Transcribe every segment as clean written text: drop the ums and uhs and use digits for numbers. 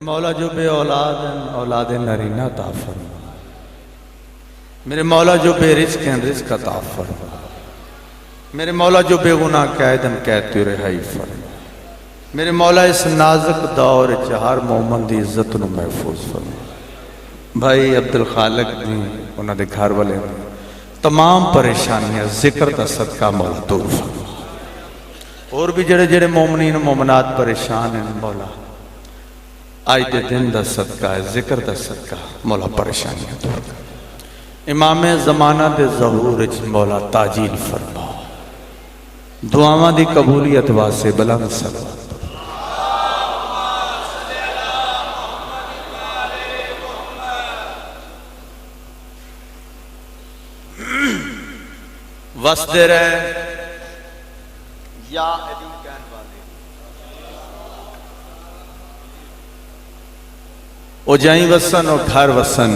मौला जो बे औलाद औलाद नरीना अता फरमा। मेरे मौला जो बे रिज़्क़ हैं रिज़्क़ अता फरमा। मेरे मौला जो बेगुनाह कैदन कहते रिहाई फरमा। मेरे मौला इस नाजुक दौर च हर मोमन की इज्जत नूं महफूज फरमा। भाई अब्दुल खालिक जी उन्होंने घर वाले तमाम परेशानियां जिक्र का सदका मौला दूर फरमा। और भी जेड़े जेड़े मोमनीन मोमनात परेशान हैं मौला आज के दिन का सदका है जिक्र का सदका मौला परेशानियां दूर कर। इमाम जमाना के ज़हूर मौला ताजील फरमा। दुआवां की कबूलियत वास्ते बुलंद सलवात। वसदे रहे या ओ जाई वसन और घर वसन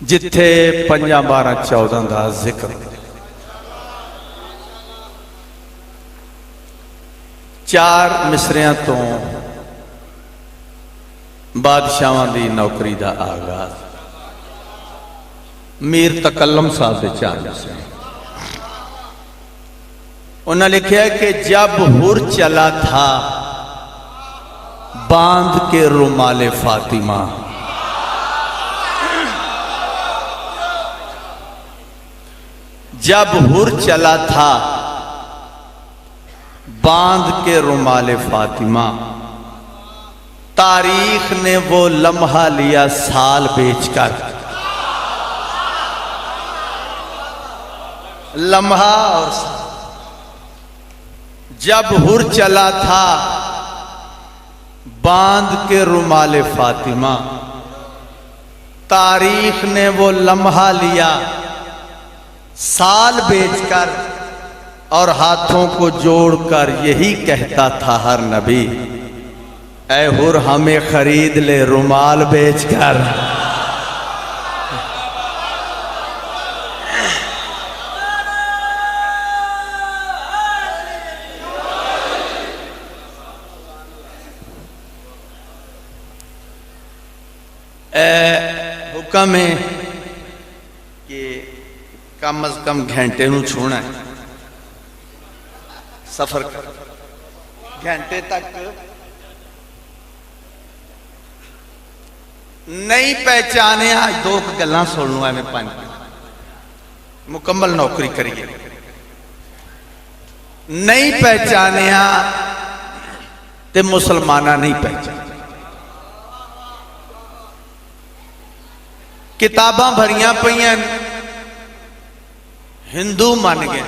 जिथे 5 12 14 का जिक्र। 4 मिसरियां तो बादशाहां की नौकरी का आगाज। मीर तकल्लम साहब के 4 मिसरे। उन्होंने लिखा कि जब हुर चला था बांध के रुमाले फातिमा। जब हुर चला था बांध के रुमाले फातिमा। तारीख ने वो लम्हा लिया साल बेचकर। लम्हा और जब हुर चला था बांध के रुमाले फातिमा। तारीख ने वो लम्हा लिया साल बेचकर और हाथों को जोड़कर यही कहता था हर नबी, ऐ हुर हमें खरीद ले रुमाल बेचकर। हुक्म है कि कम अज कम घंटे नूं छूना है। सफर घंटे तक नहीं पहचाने। आज 2 गल्लां सुन लूं एवं 5 मुकम्मल नौकरी करिए। नहीं पहचानिया ते मुसलमाना नहीं पहचान। किताबां भरियां पईयां हिंदू मन गए।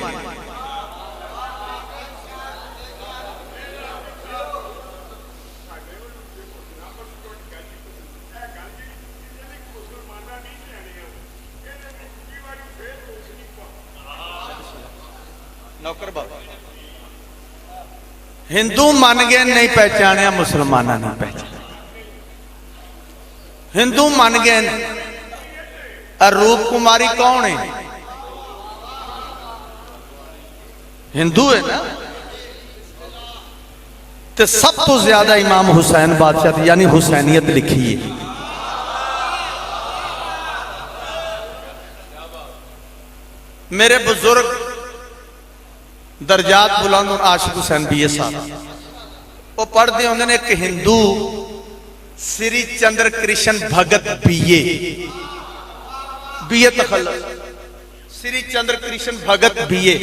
नौकर बाबा हिंदू मन गए नहीं पहचानिया मुसलमाना नहीं पहचान। हिंदू मन गए रूप कुमारी कौन है? हिंदू है ना। तो सब तो ज्यादा इमाम हुसैन बादशाह यानी हुसैनियत लिखी है। मेरे बुजुर्ग दर्जात बुलंद और आशिक हुसैन बीए साहब वो पढ़ते होंगे। एक हिंदू श्री चंद्र कृष्ण भगत बीए बीए तखल्लुस श्री चंद्र कृष्ण भगत बीए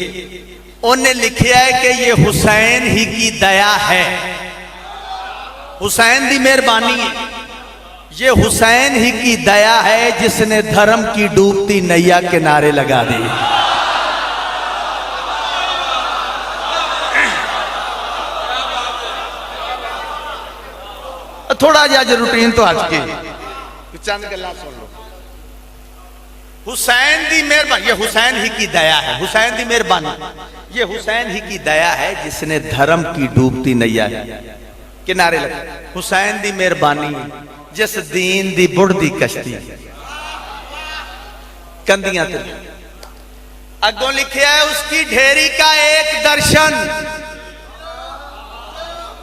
उन्हें लिखा है कि ये हुसैन ही की दया है। हुसैन की मेहरबानी है। ये हुसैन ही की दया है जिसने धर्म की डूबती नैया किनारे लगा दी। थोड़ा जा रूटीन तो आज के चंद गल्लां सुन लो। हुसैन की मेहरबानी, ये हुसैन ही की दया है। हुसैन की मेहरबानी, ये हुसैन ही की दया है जिसने धर्म की डूबती नैया किनारे लगा। हुसैन की मेहरबानी जिस दीन की बुढ़दी कश्ती कंदियां ते अगों लिखा है उसकी ढेरी का एक दर्शन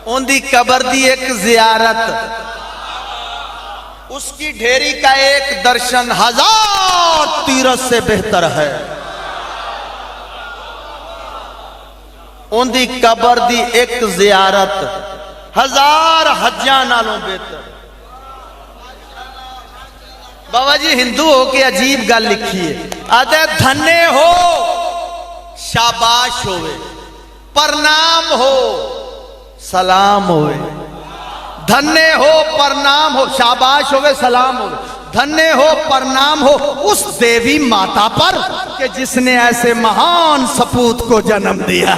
उनकी कबर दी एक जियारत, उसकी ढेरी का एक दर्शन 1000 तीरथ से बेहतर है। उनकी कबर दी एक जियारत 1000 हज्जां नालों बेहतर। बाबा जी हिंदू हो के अजीब गल लिखी है, आते धन्य हो शाबाश होवे, प्रणाम हो सलाम होवे। धन्य हो प्रणाम हो, शाबाश होवे सलाम होवे, धन्य हो प्रणाम हो उस देवी माता पर कि जिसने ऐसे महान सपूत को जन्म दिया।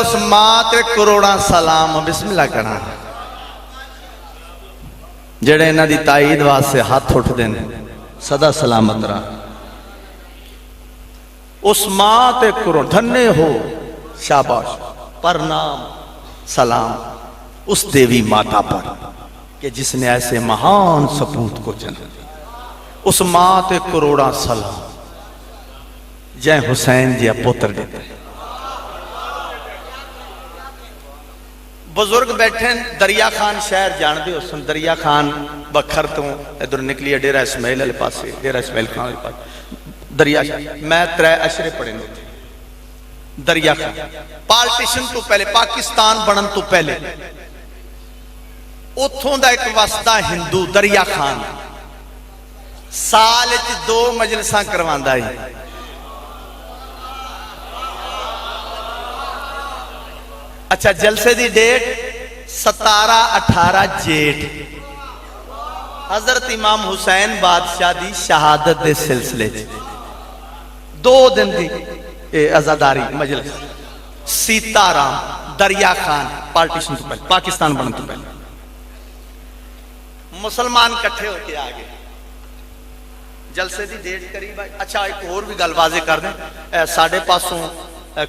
उस मां ते करोड़ा सलाम बिस्मिल्लाह करना, जेड़े इन्हां दी ताईद वास्ते हाथ उठते हैं सदा सलामत रहा। उस मां ते करोड़ धन्य हो शाबाश प्रणाम सलाम उस देवी माता पर कि जिसने ऐसे महान सपूत को जन्म दिया। उस मां ते करोड़ा सलाम जय हुसैन जी पुत्र देते। बुजुर्ग बैठे दरिया खान शहर जानते हो सन, दरिया खान बखर तो इधर निकली डेरा इसमाइल वाले पास, डेरा इसमाइल खान वाले पास दरिया। मैं 3 अशरे पढ़े ने दरिया खान पार्टीशन तो पहले, पाकिस्तान बनन तो पहले उथों का एक वसदा हिंदू दरिया खान साल 2 मजलिसां करवांदा है। अच्छा जलसे दी डेट 17-18 जेठ, हजरत इमाम हुसैन बादशाह दी शहादत दे सिलसिले 2 दिन दी आजादारी मजलिस। सीताराम दरिया खान पार्टीशन तो पहले, पाकिस्तान बनने तो पहले मुसलमान इकट्ठे होके आ गए। जलसे दी डेट करीब आई। अच्छा एक और भी गल वाजे कर दें, साढ़े पासों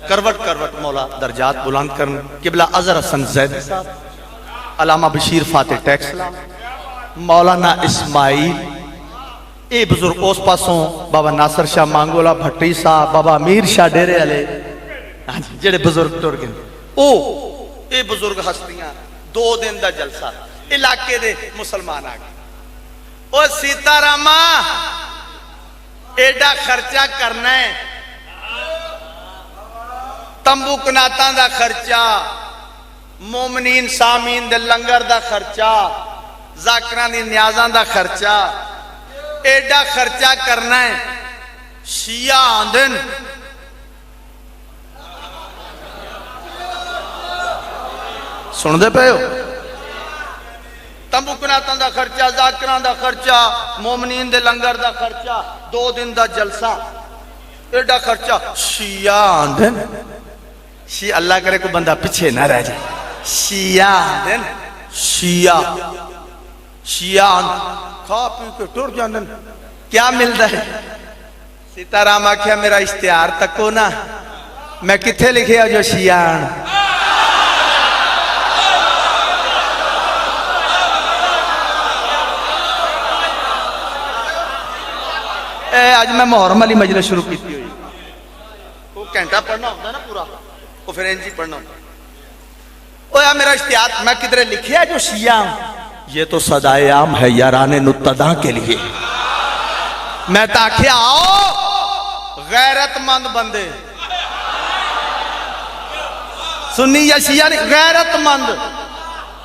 करवट करवट मौला दर्जात बुलंद करन किबला अजहर हसन जैदी साहब, अलामा बशीर फाते टैक्सला, मौलाना इस्माइल, ये बुजुर्ग उस पासों बाबा नासिर शाह मांगोला भट्टी साहब, बाबा अमीर शाह डेरे वाले, हाँ जी जेडे बुजुर्ग टुर गए ओ ये बुजुर्ग हस्तियां। 2 दिन का जलसा, इलाके दे मुसलमान आ गए। ओ सीतारामा एडा खर्चा करना है, तंबू कनातां दा खर्चा, मोमनीन सामीन दे लंगर दा खर्चा, जाकरां दी न्याजां दा खर्चा, एडा खर्चा करना है। शिया आंदन सुनदे पे हो, तंबू कनातां दा खर्चा, जाकरां दा खर्चा, मोमनीन दे लंगर दा खर्चा, 2 दिन दा जलसा, एडा खर्चा। शिया आंदन, शी अल्लाह करे को बंदा पीछे ना रह जाए। शिया दिन शिया शिया खा पी के टुर जाने, क्या मिलता है? सीताराम आख्या मेरा इश्तिहार तको ना, मैं किथे लिखे जो शिया आज मैं मुहर्रम वाली मजलिस शुरू की हुई, वो घंटा पढ़ना होता है ना पूरा, वो फिर इंजी पढ़ना होता। ओ यार मेरा इश्तिहार मैं किधरे लिखे है जो शिया, ये तो सदाए आम है याराने नुत्तदा के लिए। मैं तो आख्या आओ गैरतमंद बंदे, सुन्नी या शिया नहीं गैरतमंद,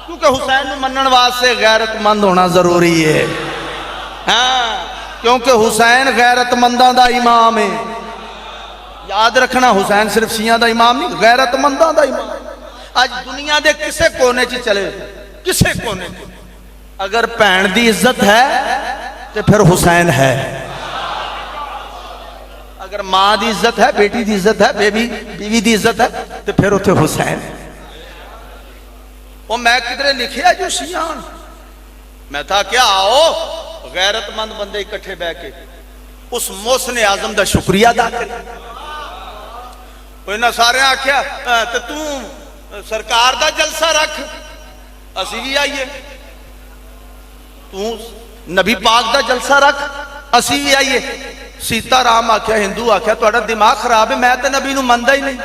क्योंकि हुसैन मनन वास्ते गैरतमंद होना जरूरी है। हाँ क्योंकि हुसैन गैरतमंदा दा इमाम है। याद रखना हुसैन सिर्फ शिया दा इमाम नहीं, गैरतमंदा दा इमाम। आज दुनिया दे किसे कोने च चले, किसे कोने च अगर भैन दी इज्जत है तो फिर हुसैन है, अगर मां दी इज्जत है, बेटी दी इज्जत है, बीवी दी इज्जत है तो फिर उथे हुसैन। वो मैं किधरे लिखिया जो शियान, मैं था क्या आओ गैरतमंद बंदे इकट्ठे बह के उस मोहसिन आजम का शुक्रिया अदा करें। इन्होंने सारे आख्या तो तू सरकार का जलसा रख, असी भी आईए। तू नबी पाक का जलसा रख, असी भी आईए। सीताराम आख्या, हिंदू आख्या तुहाडा दिमाग खराब है, मैं तो नबी नूं मनदा ही नहीं।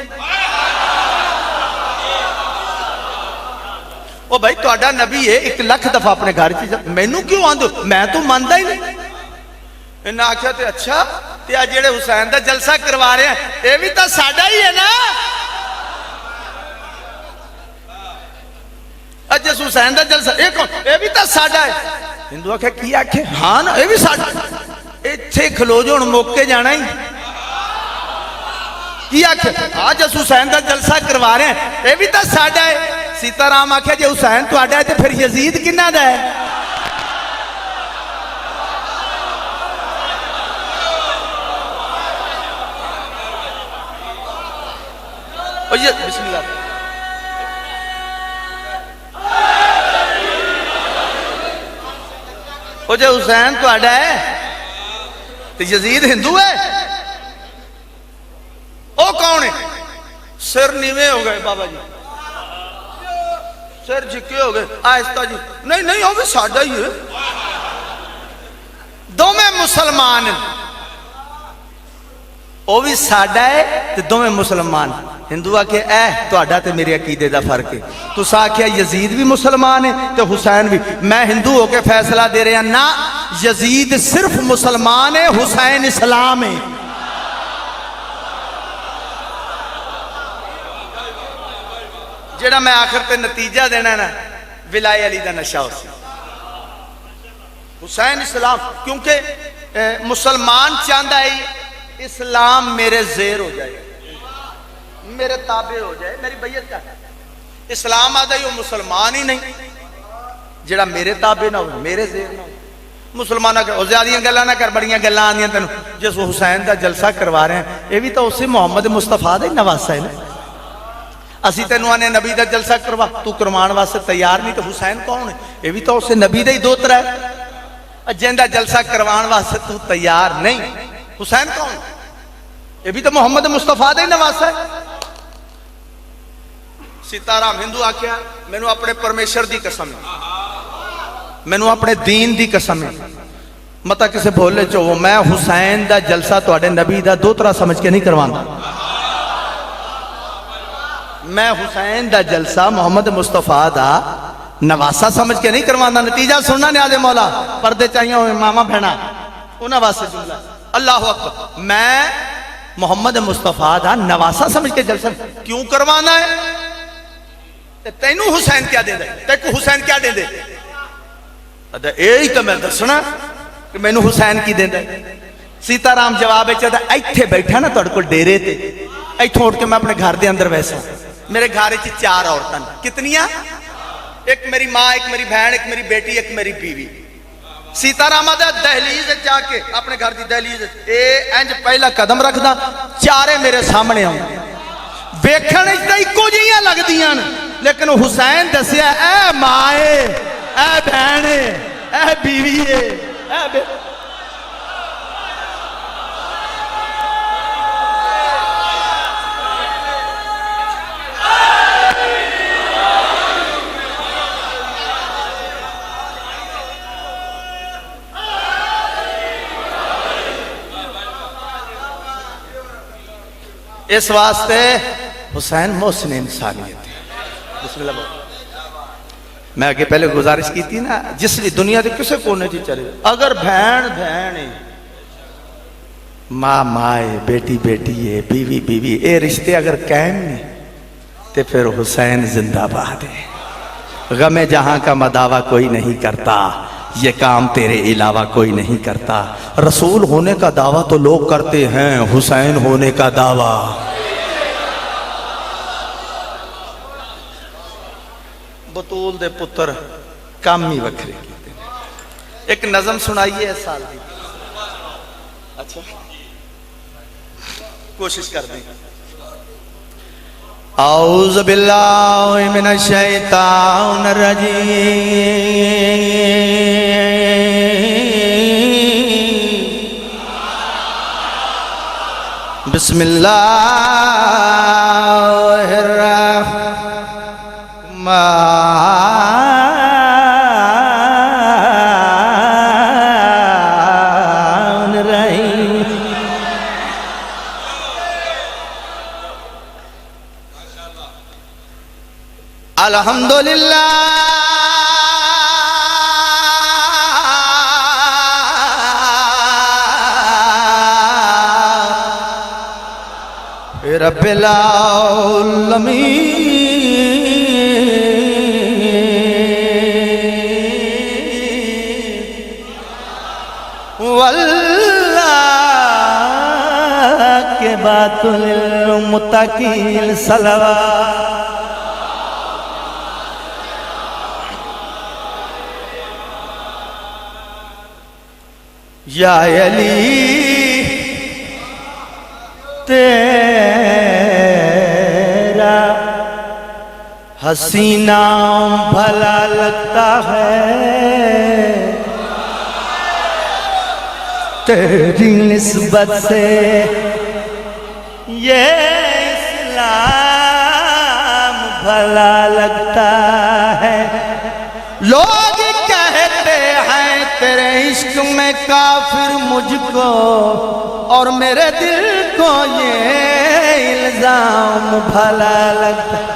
ओ भाई तुहाडा नबी है, 1 लाख दफा अपने घर च, मैनू क्यों आंदो, मैं तो मनदा ही नहीं। इन्हें आख्या तो अच्छा, ते आ जेड़े हुसैन का जलसा करवा रहे हैं ये भी तो साडा ही है ना। जिस हुसैन का जलसा ये कौन, ये भी तो साडा है। हिंदू आख्या की आखे, हाँ ना ये भी साडा। इत्थे खलो जो हुण मौके जाना ही की आखे, हाँ जिस हुसैन का जलसा करवा रहे हैं ये भी तो साडा है। सीताराम आख्या जे हुसैन तुहाडा है तो फिर यजीद किन्ना दा है। बिस्मिल्लाह। ओ जे हुसैन तुहाडा है तो यजीद हिंदू है। ओ कौन है? सिर नीवे हो गए बाबा जी, सिर झुके हो गए। आहिस्ता जी, नहीं नहीं वो भी साडा ही है। दोवें मुसलमान, वो भी साडा है तो दोवें मुसलमान। हिंदू आखे ऐ तुहाडा ते मेरे अकीदे दा फर्क है। तुस आख्या यजीद भी मुसलमान है तो हुसैन भी। मैं हिंदू होके फैसला दे रहा ना, यजीद सिर्फ मुसलमान है, हुसैन इस्लाम है। जेड़ा मैं आखिर ते नतीजा देना ना, विलाय अली दा नशा उस हुसैन इस्लाम, क्योंकि मुसलमान चाहता है इस्लाम मेरे जेर हो जाए, मेरे ताबे हो जाए, मेरी बैयत का। इस्लाम आदा ही वो मुसलमान ही नहीं, जेड़ा मेरे ताबे ना हो, मेरे जेर ना हो। मुसलमान ज्यादा गल्लां ना कर, बड़ियां गल्लां आंदियां तेन। जिस हुसैन का जलसा करवा रहे हैं ये भी तो उसे मोहम्मद मुस्तफा का ही नवासा है ना। असी तेन आने नबी का जलसा करवा, तू करवाने वास्ते तैयार नहीं, तो हुसैन कौन है? ये भी तो उसे नबी का ही दोतरा है। जिंदा जलसा करवाने वास्ते तू तैयार नहीं, हुसैन कौन? ये भी तो मोहम्मद मुस्तफा का ही नवासा है। सीताराम हिंदू आख्या, मैनू अपने परमेश्वर की कसम है, मैनू अपने दीन की कसम है, मता किसी भोले चो मैं हुसैन का जलसा तुहाडे नबी का दोतरा समझ के नहीं करवांदा। मैं हुसैन का जलसा मोहम्मद मुस्तफा का नवासा समझ के नहीं करवांदा। नतीजा सुनना ने आदे मौला, पर्दे चाहिए हो मामा भैना उन्होंने वास्ते जुमला, अल्लाह अकबर। मैं मोहम्मद मुस्तफा का नवासा समझ के जलसा क्यों करवाना है? तेनू हुसैन क्या दे, तेको हुसैन क्या दे दे? यही तो मैं दसना कि मैनू हुसैन की देंदा। सीताराम जवाब इत्थे बैठा ना तुहाडे कोल डेरे ते, इत्थों उठ के मैं अपने घर के अंदर वैसा, मेरे घर 4 औरतां, कितनियां? एक मेरी माँ, एक मेरी बहन, एक मेरी बेटी, एक मेरी बीवी। सीताराम दहलीज जाके अपने घर की दहलीज इंज पहला कदम रखदा, 4 मेरे सामने आउं, वेखण तो इको जिहियां लगदियां ने, लेकिन हुसैन दसिया ए मां ए बहन ए बीवी ए इस वास्ते हुसैन मोहसिन इंसानियत है। बिस्मिल्लाह। मैं आगे पहले गुजारिश की थी ना, जिस भी दुनिया के किसी कोने से चले, अगर बहन बहन है, माँ माँ है, बेटी बेटी है, बीवी बीवी, ये रिश्ते अगर कायम नहीं तो फिर हुसैन जिंदाबाद है। गमे जहां का मदावा कोई नहीं करता, ये काम तेरे अलावा कोई नहीं करता। रसूल होने का दावा तो लोग करते हैं, हुसैन होने का दावा बतूल दे पुत्र काम ही वखरे कीते। एक नज़म सुनाइए इस साल की। अच्छा कोशिश कर दें। औज़ु बिल्लाहि मिनश शैतानिर रजीम। बिस्मिल्लाहिर्रहमानिर्रहीम। अल्हम्दुलिल्लाह रब्बिल आलमीन वल्लाकिबातुल मुत्तकीन सलवात। या अली तेरा हसीना भला लगता है, तेरी निस्बत से ये इस्लाम भला लगता है। लोग कहते हैं तेरे इश्क में काफिर मुझको, और मेरे दिल को ये इल्जाम भला लगता है।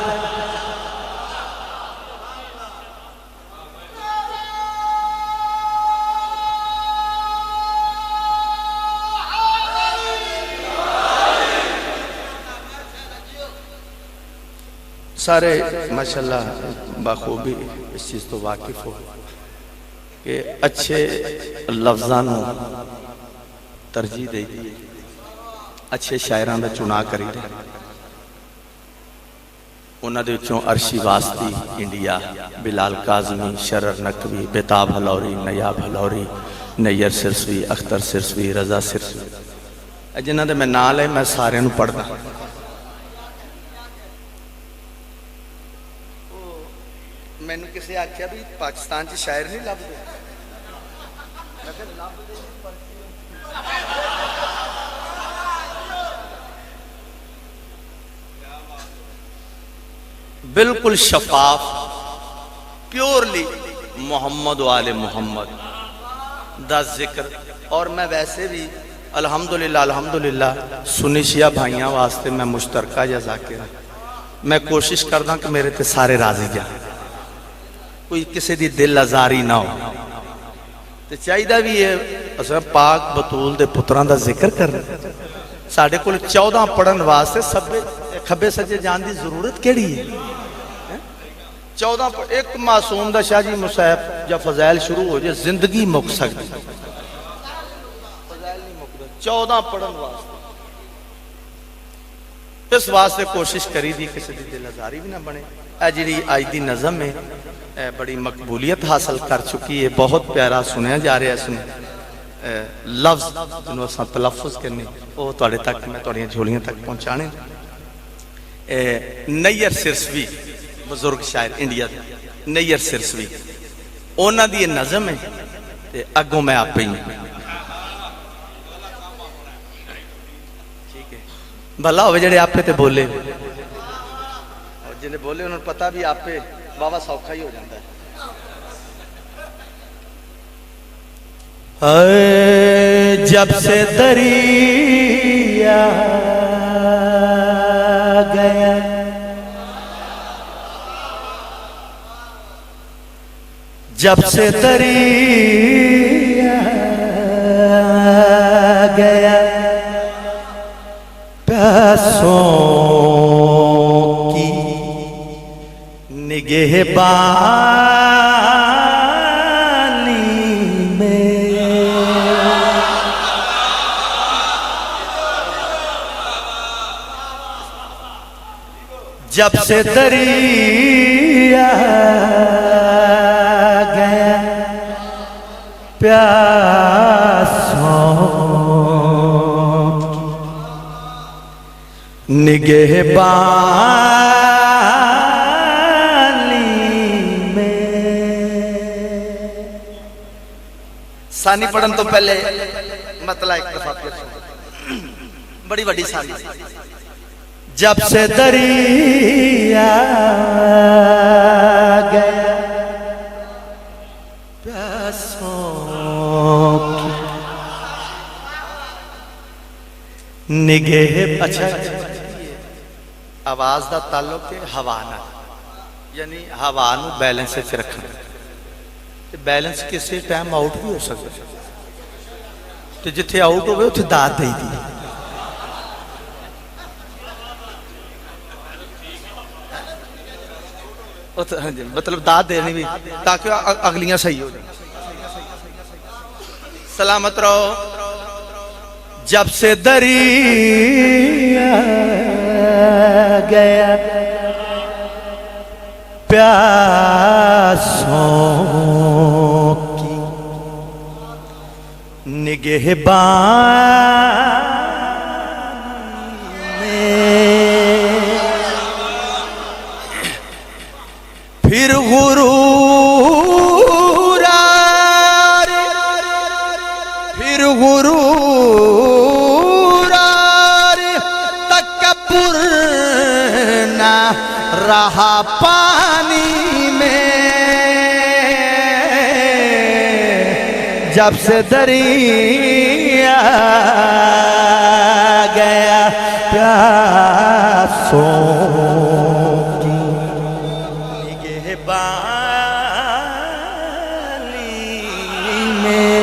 सारे माशाल्लाह बखूबी इस चीज़ तो वाकिफ हो कि अच्छे लफ्ज़ां नूं तरजीह दे दी, अच्छे शायरां दा चुनाव करी दे। उन्हां दे विचों अरशी वास्ती इंडिया, बिलाल काज़मी, शरर नकवी, बेताब हलौरी, नयाब हलौरी, नैयर सिरसवी, अख्तर सिरसवी, रजा सिरसवी, जिन्हां दे मैं नाम ले मैं सारे नूं पढ़दा। मैनू किसी आख्या भी पाकिस्तान च शायर नहीं लभदे, बिल्कुल शफाफ प्योरली मोहम्मद वाले मोहम्मद दा जिक्र। और मैं वैसे भी अल्हम्दुलिल्लाह अल्हम्दुलिल्लाह सुन्नी शिया भाइयों वास्ते मैं मुश्तरका या जाकिर, मैं कोशिश करदा कि मेरे ते सारे राजी जा, कोई किसी दी दिल आजारी ना हो। तो चाहिए भी है अस पाक बतूल दे पुत्रां दा जिक्र करना। साढ़े कोल 14 पढ़न वास्ते सभे खब्बे सज्जे जान की जरूरत केड़ी है? 14 एक मासूम दा शाह जी मुसाहब या फजैल शुरू हो जाए जिंदगी मुक सकती, फजैल नहीं मुकदा 14 पढ़न वास्ते। इस वास्ते कोशिश करी दी किसी की दिल आजारी भी ना बने। ए जी अज की नज़म है बड़ी मकबूलियत हासिल कर चुकी है, बहुत प्यारा सुनया जा रहा है। इसमें लफ्ज़ जिन्होंने अस तलफ़ुज़ करने वो तुहाडे तक मैं तुहाडियां झोलियां तक पहुँचाने। नैयर सिरसवी बुजुर्ग शायर इंडिया के नैयर सिरसवी, उन्होंने दी नज़म है ते अगों मैं आपे ही ठीक है भला हो जेडे आपे ते बोले, और जिन्हें बोले उन्होंने पता भी आपे बाबा सौखा ही हो जाता है। जब से दरिया गया जब से दरिया गया प्यासों की निगहबानी में, जब से दरिया गया प्यासों निगहबानी में। सानी पढ़न तो पहले मतलब एक दफा फिर बड़ी बड़ी सारी। जब से दरिया गया प्यासों की निगह। अच्छा आवाज का ताल्लुक है हवा नाल, यानी हवा नूं बैलेंस च रखना। बैलेंस किसी टाइम आउट भी हो सकता, तो जिथे आउट हो उथे दात दई दी। हाँ जी, मतलब दात देनी भी ताकि अगलियां सही हो जाए। सलामत रहो। जब से दरिया गया प्यासों की निगहबान में, फिर गुरूर तकब्बुर ना रहा पानी में। जब से दरिया गया प्यासों की निगहबानी में।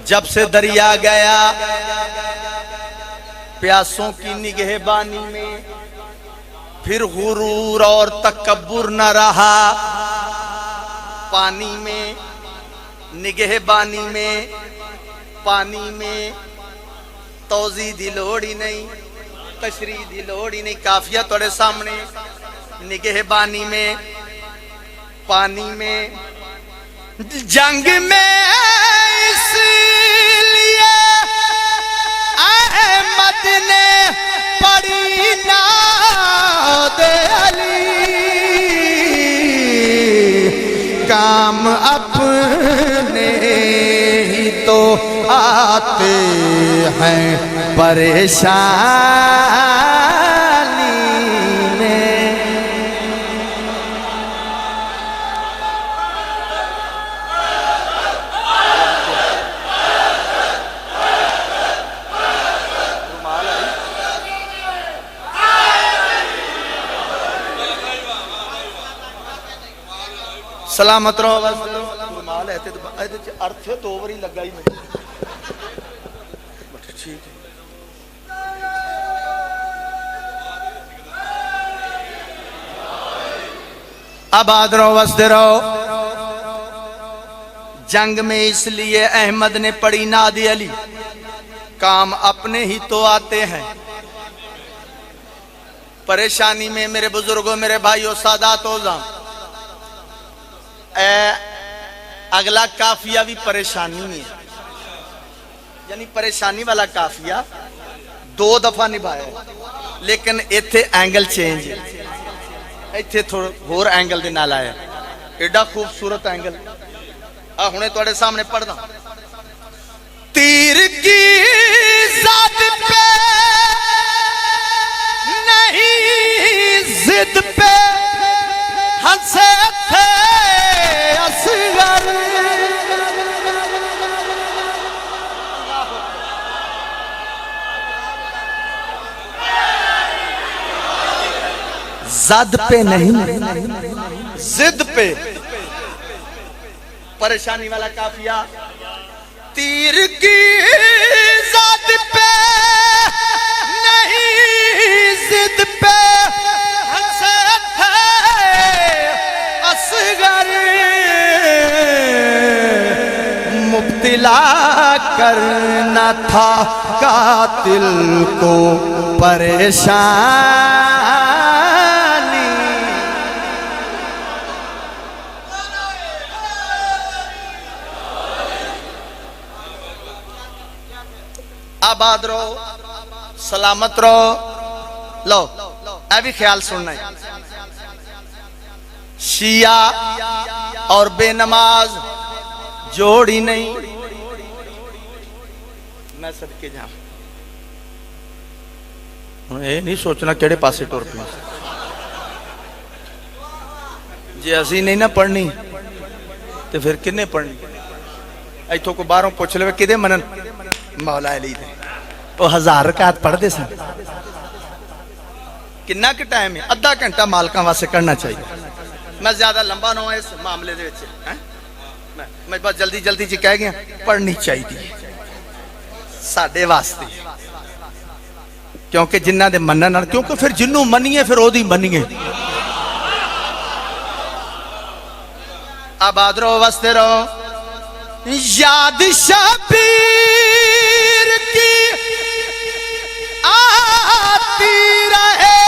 जब से दरिया गया प्यासों की निगहबानी में, फिर गुरूर और तकब्बुर न रहा पानी में। निगहबानी में, पानी में तौजी दी लोड़ ही नहीं, तशरीह दी लोड़ ही नहीं, काफिया तुहाडे सामने। निगहबानी में, पानी में, जंग में इसलिए अहमद ने पड़ी नाद अली। काम अपने ही तो आते हैं परेशानी में। सलामत रहो। रुमाल है तो अर्थ दो बारी लगा ही मुझे। ठीक है। आबाद रहो, वसदे रहो। जंग में इसलिए अहमद ने पड़ी नाद अली। काम अपने ही तो आते हैं परेशानी में। मेरे बुजुर्गों, मेरे भाइयों, सादात ओज़ाम, अगला काफिया भी परेशानी में है, यानी परेशानी वाला काफिया 2 दफा निभाया, लेकिन इत्थे एंगल चेंज है। इत्थे थोड़ा होर एंगल दे नाल आया। एडा खूबसूरत एंगल आ हुणे तुहाडे सामने पढ़दा। तीर की ज़द पे नहीं जिद पे हंसे थे असगर। ज़द पे नहीं, जिद पे। परेशानी वाला काफिया। तीर की ज़द पे नहीं जिद पे हंसे थे असगर। मुब्तिला करना था कातिल को परेशानी। आबाद रहो। सलामत रहो। लो ऐ भी ख्याल सुनना है, शिया और बेनमाज जोड़ी नहीं। मैं सदके जा ये नहीं सोचना केड़े पासे टुर पे, जे असी नहीं ना पढ़नी तो फिर किन्ने पढ़नी। इथों को बाहरों पुछ ले कि मनन मौला अली दे वो 1000 रकात पढ़ते सन। किन्ना के टाइम है, अद्धा घंटा मालकां वास्ते करना चाहिए। मैं ज्यादा लंबा ना हो इस मामले दे विच, मैं बस जल्दी जल्दी च कह गया पढ़नी चाहिए साडे वास्ते, क्योंकि जिन्हां दे मनन नाल, क्योंकि फिर जिन्नू मनीए फिर ओदी मनीए। आबाद रहो, वसते रहो। याद शबीर की आती रहे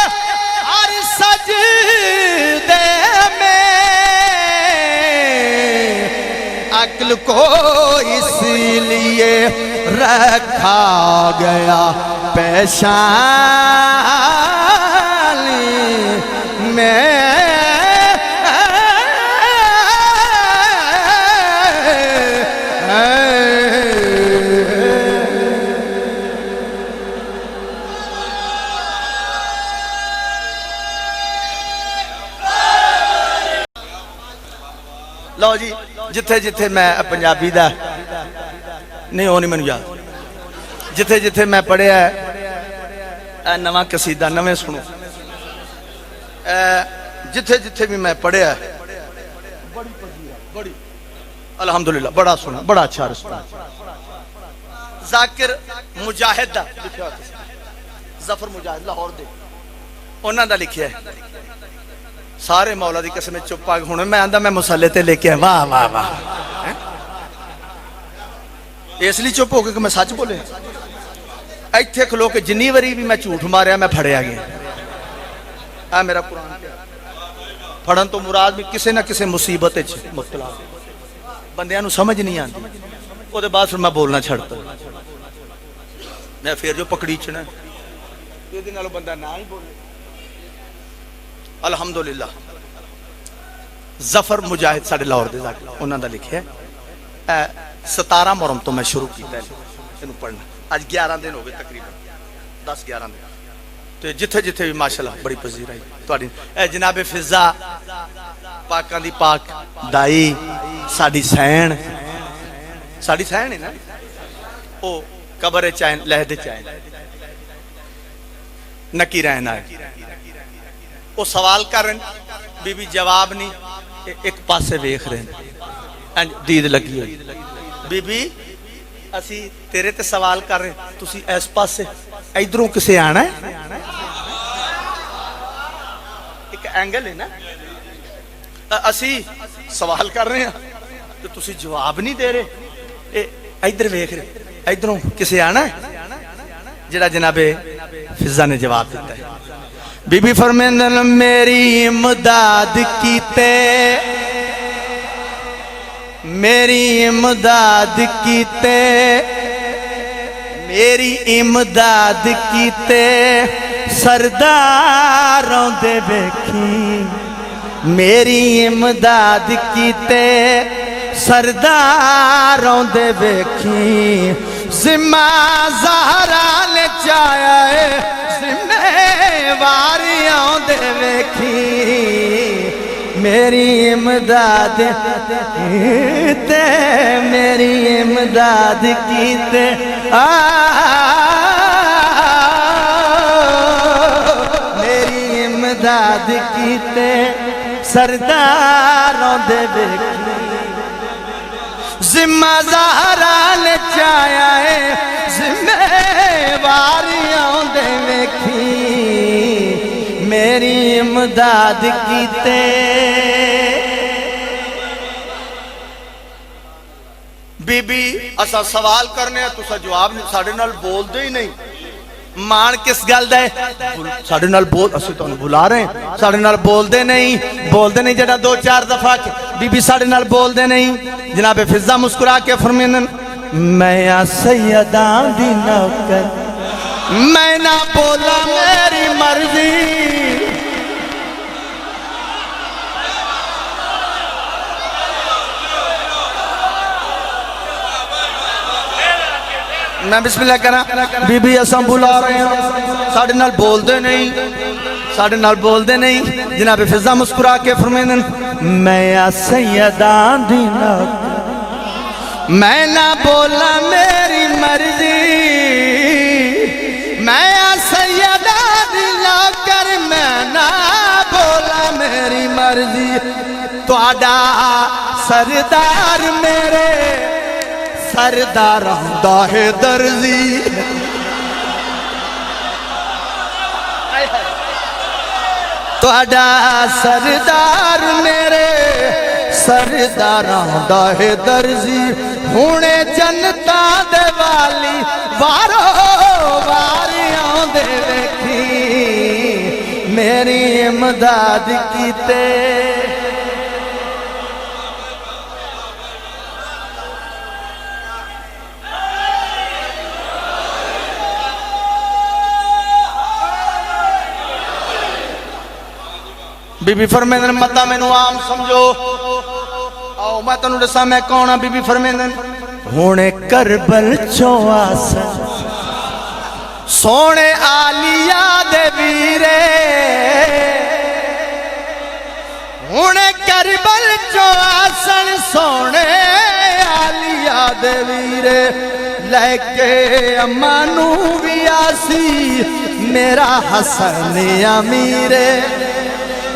हर सजदे में, अक्ल को इसलिए रखा गया पेशानी में। लो जी, जिथे जिथे मैं पंजाबी दा नहीं हो नहीं मैनू याद, जिथे जिथे मैं पढ़िया नवा कसीदा नवे सुनो, जिथे जिथे भी मैं पढ़िया बड़ी अल्हम्दुलिल्लाह बड़ा सुना, बड़ा अच्छा रिस्पांस। जाकिर मुजाहिद दा लिखिया, जफर मुजाहिद लाहौर दे, उन्हां दा लिखिया सारे मौला दी कसम चुप आ हुण मैं आंदा मैं मुसल्ले ते लेके आया। वाह वाह वाह, इसलिए चुप हो गए कि मैं सच बोले। इत्थे खलो के जिन्नी बारी भी मैं झूठ मारिया मैं फड़िया गया। आ मेरा कुरान फड़न तो मुराद भी किसी ना किसी मुसीबत मुब्तला, बंदियां नूं समझ नहीं आती। उसके बाद फिर मैं बोलना छड़ता, मैं फिर जो पकड़ीचना ये नालों बंदा ना ही बोले। अल्हम्दुलिल्लाह जफर मुजाहिद साडे लाहौर दे जाके उन्हां दा लिखिया 17 मुहर्रम तो मैं शुरू किया इहनूं पढ़ना। अज 11 दिन हो गए, तकरीबन 10-11 दिन। तो जिथे जिथे भी माशाअल्लाह बड़ी पजीर आई तुहाडी। जनाबे फिजा पाकां दी पाक दाई साडी सैन है ना, ओ कबर चाहे लहदे चाहे नकी रहना है। वो सवाल कर रहे, बीबी जवाब नहीं, एक पासे वेख रहे, दीद लगी हुई। बीबी असी तेरे ते सवाल कर रहे, तुसी इस पासे, इधरों किसे आना है। एक एंगल है ना, असी सवाल कर रहे हैं तो तुसी जवाब नहीं दे रहे, इधर वेख रहे, इधरों किसे आना है। जिहड़ा जनाबे फिजा ने जवाब दिता है। बीबी फरमांदन मेरी इमदाद कीते, मेरी इमदाद कीते, मेरी इमदाद कीते सरदारों दे वेखी, मेरी इमदाद कीते सरदारों दे वेखी। जिम्मा ज़हरा ने चाया जिम्मेवारियों दे वेखी, मेरी इमदाद कीते, मेरी इमदाद कीते, मेरी इमदाद कीते सरदारों दे वेखी। जिम्मा ज़हरा ने चाया जिम्मेवारियों दे वेखी, मेरी इमदाद कीते। बीबी असा सवाल करने तुसा जवाब नहीं, साडे नाल बोलदे ही नहीं। मान किस गल दा है, साडे नाल बोल, असीं तुहानूं बुला रहे हैं, साडे नाल बोलदे नहीं, जेड़ा 2-4 दफा बीबी साडे नाल बोलदे नहीं। जनाबे फिजा मुस्कुरा के फरमांदन मैं आ सैयदा दी नौकर, मैं ना बोला मेरी मर्जी, मैं बिस्मिल्लाह करा। बीबी असां बुला रहे हैं, साढ़े नाल बोलते नहीं, साढ़े नाल बोलते नहीं। जनाब फिजा मुस्कुरा के फरमाते मैं सैयदा दी मैं ना बोला मेरी मर्जी, मैं सैयदा दी नौकर, मैं ना बोला मेरी मर्जी। तुहाडा सरदार मेरे सरदार हुंदा है दर्जी। तुहाडा सरदार मेरे सरदार हुंदा है दर्जी। हुणे जनता दे वाली वारो वारी आंदे देखी, मेरी इमदाद कीते। बीबी फरमेंदन मता मैनू आम समझो, आओ मैं तेन दसा मैं कौन हाँ। बीबी फरमेंदन हुणे करबल चो आसन सोने आलिया दे वीरे, हुणे करबल चो आसन सोने आलिया दे वीरे। लैके अम्मा नू भी आसी मेरा हसन अमीरे,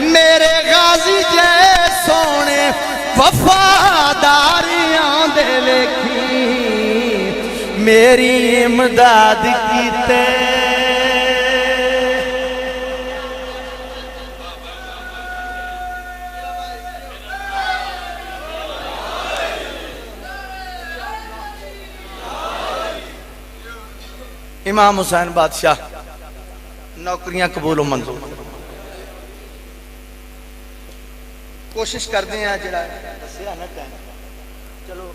मेरे गाजी जै सोने वफादारियां दे लेखी, मेरी इमदाद कीते। इमाम हुसैन बादशाह नौकरियां कबूलो मंजूर कोशिश करते हैं जरा दसिया ना टाइम, चलो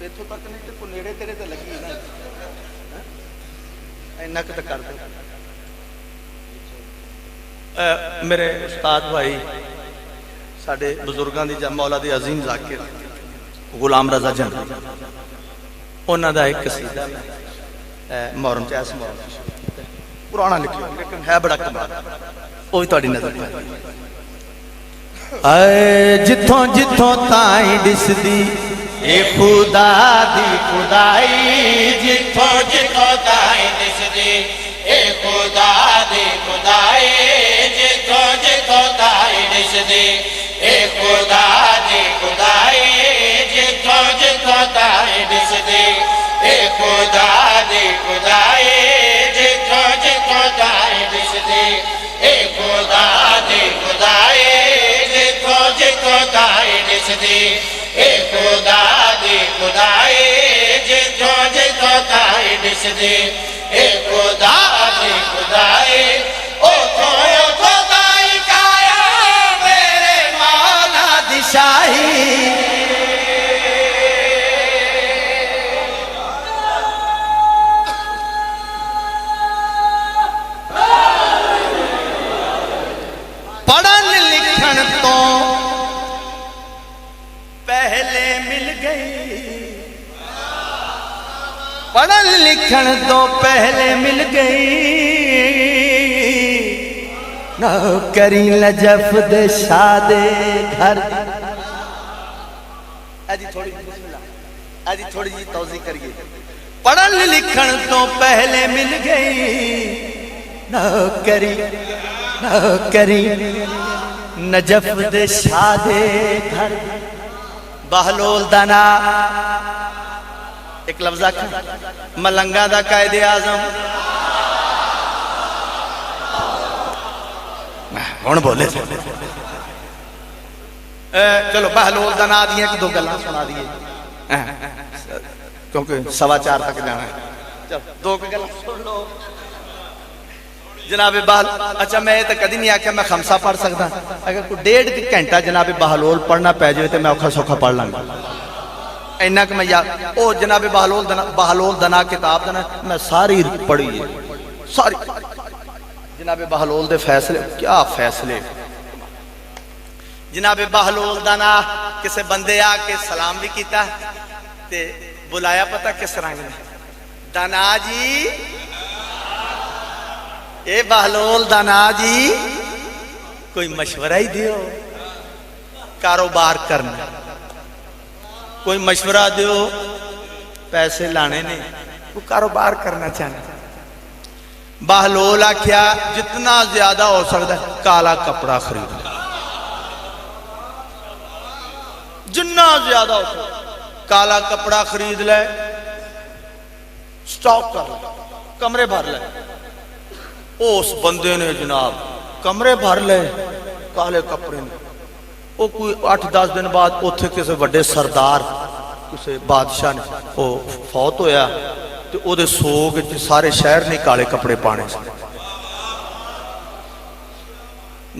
इतों तक नहीं तो नेड़े तेरे तो लगी ना, इन्ना तो कर दो। मेरे उस्ताद भाई साडे बुजुर्गों की मौला दी अजीम जाकिर गुलाम रजा जन, उन्होंने एक कसीदा मुहर्रम चैस पुराना लिखा लेकिन है बड़ा कमाल, वो भी तुहाडी नज़र जिथों जिथों ताई दिसदी ए खुदा दी खुदाई, जिथों जिथों ताई दिसदी ए खुदा दी खुदाई, जिथों जिथों ताई दिसदी ए खुदा दी खुदाई, जिथों जिथों ताई दिसदी ए खुदा दी खुदाई, जिथों जिथों ताई दिसदी ए खुदा दी खुदाई, जिथों जिथों ताई दिसदी ए खुदा दी खुदाई, जिथों जिथों ताई दिसदी ए खुदा दी खुदाई। उथों उथों ताई काया मेरे मौला दी शाही, पढ़न लिखन तो पहले मिल गई, पढ़न लिखन तो पहले मिल गई, नौकरी नजफ दे शादे घर। थोड़ी जी तौज़ी करिए। पढ़न लिखन तो पहले मिल गई नौकरी, नौकरी नजफ दे शादे घर। बहलोल दाना एक लफ्ज़ आखा मलंगा दा कायदे आजम हुण बोले। चलो बहलोल दाना दी एक दो गल्लां सुना दिए क्योंकि 4:15 तक जाना है। चलो दो गल्लां सुन लो जनाबे बहल। अच्छा मैं तो कभी नहीं आख्या मैं खमसा पढ़ सकता, अगर कोई 1.5 घंटा जनाबे बहलोल पढ़ना पै जाए तो मैं औखा सौखा पढ़ लांगा इन्ना कि मैं यार ओ जनाबे बहलोल दना किताब दना मैं सारी पढ़ी है। सारी जनाबे बहलोल दे फैसले, क्या फैसले। जनाबे बहलोल दा ना किसी बंदे आके सलाम भी किया ते बुलाया पता किस रंग ने, दाना जी ए बहलोल दाना जी कोई मशवरा ही दियो, कारोबार करना, कोई मशवरा दियो, पैसे लाने ने, वो कारोबार करना चाहना। बहलोल आख्या जितना ज्यादा हो सकता है काला कपड़ा खरीद ले, जितना ज्यादा हो सकता काला कपड़ा खरीद ले, स्टॉक कर ले, कमरे भर ले। उस बंदे ने जनाब कमरे भर ले काले कपड़े ने। वो कोई 8-10 दिन बाद उत्थे किसी वड्डे सरदार किसी बादशाह ने वो फौत होया ते ओदे सोग च सारे शहर ने काले कपड़े पाने से।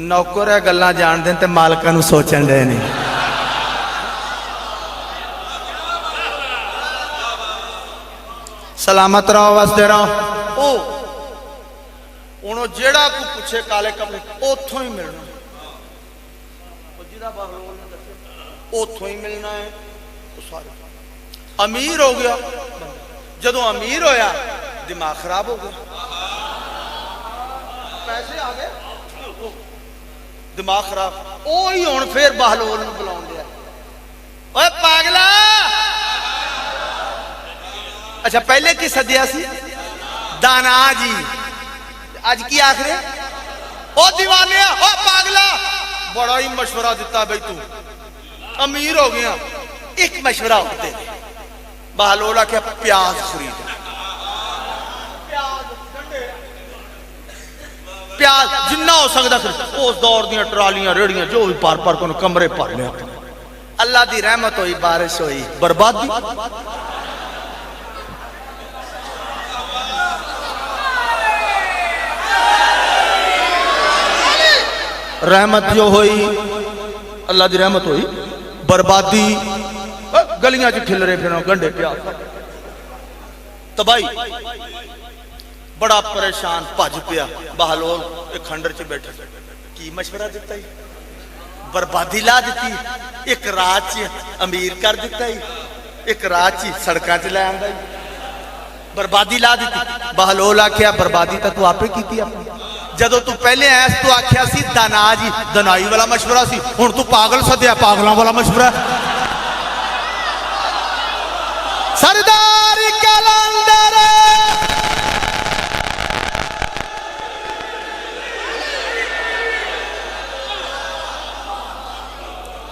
नौकर है गल्लां जान देन ते मालकां नूं सोचण दे नहीं। सलामत रहो वसदे रहो। जेड़ा को पूछे काले कपड़े उथों ही मिलना, उथों ही मिलना है। सारे अमीर हो गया, जदों अमीर होया दिमाग खराब हो गया, पैसे आ गए दिमाग खराब। ही हुण फिर बहलोल नूं बुलाउण दिया, ओए पागला। अच्छा पहले की सद्या सी दाना जी, आज की आखिर ओ दीवाने ओ पागला, बड़ा ही मशवरा दिता भाई तू अमीर हो गया, एक मशवरा होते। बहलोल आख्या प्याज खरीद, प्याज जिन्ना हो सकता खरीद। उस दौर दी ट्रालियां रेड़ियां जो भी पार पार को कमरे भर लिया। अल्लाह की रहमत हुई, बारिश हुई, बर्बादी। रहमत जो हुई, अल्लाह की रहमत हुई, बर्बादी। गलियां च खिलरे फिर गंढे प्याज, तबाही। बड़ा परेशान भज पिया बहलोल एक खंडर च बैठे। की मशवरा दिता ही, बर्बादी ला दी। एक रात च अमीर कर दिता ही, एक रात च सड़कों च लै आंदा, बर्बादी ला दी। बहलोल आख्या बर्बादी तो तू आपे की अपनी। जदों तू पहले आया तू आख्या सी दाना जी, दनाई वाला मशवरा सी, हुण तू पागल सद्या, पागलों वाला मशवरा। सरदार कलंदर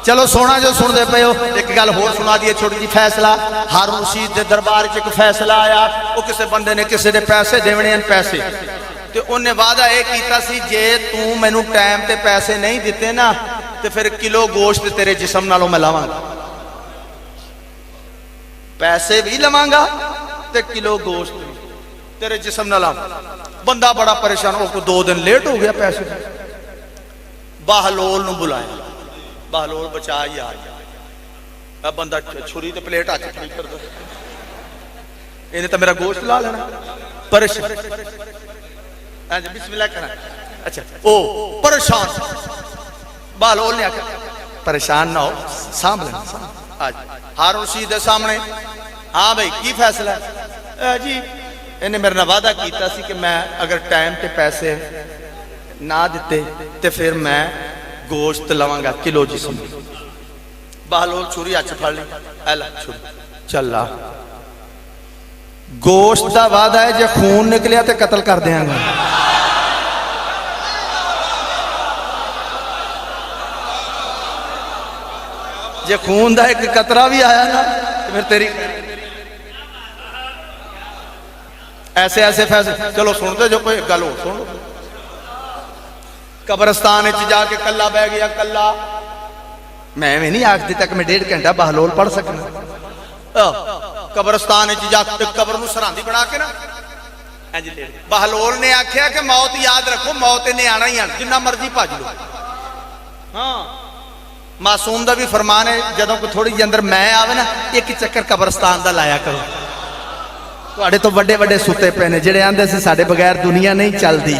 चलो सोना जो सुनते पे हो, एक गल होर सुना दी छोटी जी। फैसला हारून रशीद के दरबार च एक फैसला आया। वो किसी बंदे ने किसी ने पैसे देने, पैसे ते उन्हें वादा यह किया सी जे तू मैनू टाइम ते पैसे नहीं दिते ना तो फिर किलो गोश्त तेरे जिस्म नालों मैं लावांगा। पैसे भी लवांगा ते किलो गोश्त तेरे जिस्म ना लावांगा। बंदा बड़ा परेशान हो, 2 दिन लेट हो गया पैसे। बहलोल नूं बुलाया, बहलोल बचा ही आ गया। बंदा छुरी ते प्लेट हाथ खड़ी कर दो, इन्हें तो मेरा गोश्त ला लेना। परेशान बिस्मिल्लाह करना। अच्छा ओ परेशान, बहलोल ने आख्या परेशान ना हो, सांभ लेना। आज हारून रशीद के सामने, हाँ भाई की फैसला है जी। इन्हें मेरे नाल वादा किया सी कि मैं अगर टाइम ते पैसे ना दिते तो फिर मैं गोश्त लवांगा किलो जिस्म। बहलोल छुरी हथ फड़ ली, ऐला छुरी चल ला। गोश्त का वादा है, जे खून निकलिया तो कतल कर देंगे। जे खून का एक कतरा भी आया ना तो फिर तेरी। ऐसे ऐसे फैसले। चलो सुनते जो कोई गल हो सुन। कब्रस्तान जाके कला बह गया, कला। मैं भी नहीं आखती तक मैं 1.5 घंटा बहलोल पढ़ सकना। कब्रस्तान जाके कब्र नूं सरांदी बना के ना बहलोल ने आख्या कि मौत याद रखो, मौत इन्हें आना ही आना, जिन्ना मर्जी भज लो। हाँ मासूम का भी फरमान है, जदों को थोड़ी जी अंदर मैं आवे ना, एक चक्कर कब्रस्तान का लाया करो। ਤੁਹਾਡੇ ਤੋਂ ਵੱਡੇ ਵੱਡੇ ਸੁੱਤੇ ਪਏ ਨੇ ਜਿਹੜੇ ਆਂਦੇ ਸੀ ਸਾਡੇ ਬਗੈਰ ਦੁਨੀਆ ਨਹੀਂ ਚੱਲਦੀ